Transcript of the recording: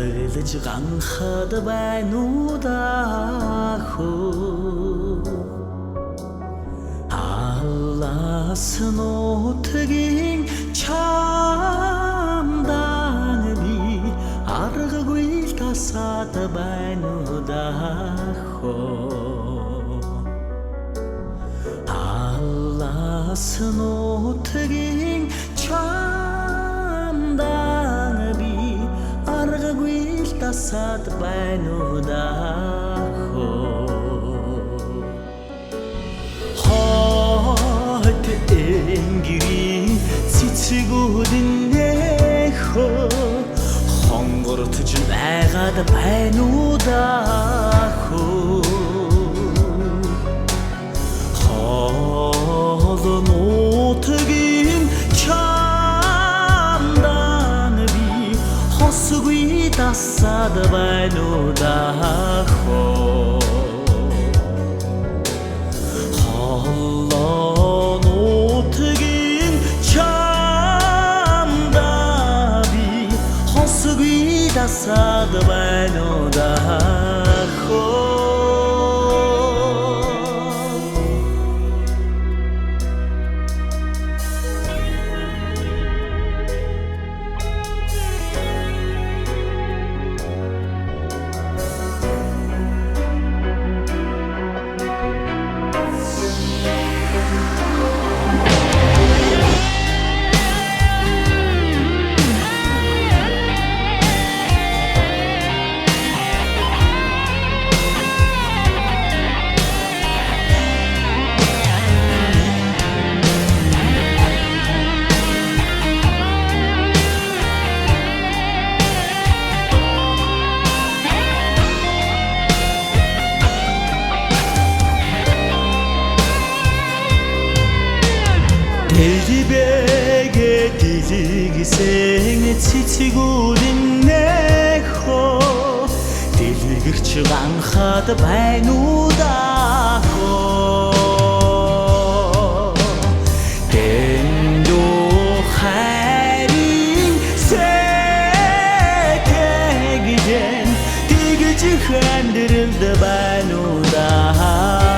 Ардылж ганхад байнуудаа Аллаас нутгийн чамдан би аргагүй тасаад байнуудаа Аллаас нутгийн чамдан би аргагүй тасаад байнуудаа Энгэрийн цэцгүүднээ хонгордож байгаад байнуудаа Хоолнуудгийн чамдан би хосгүй тасаад байнуудаа Тасаад байнуудаа Дэлбэгэ дэлгэсэн цэцгүүднээ дэлгэрч ганхад байнуудаа Дэндүү хайрын сэтгэгдэн тэгж хандралд байнуудаа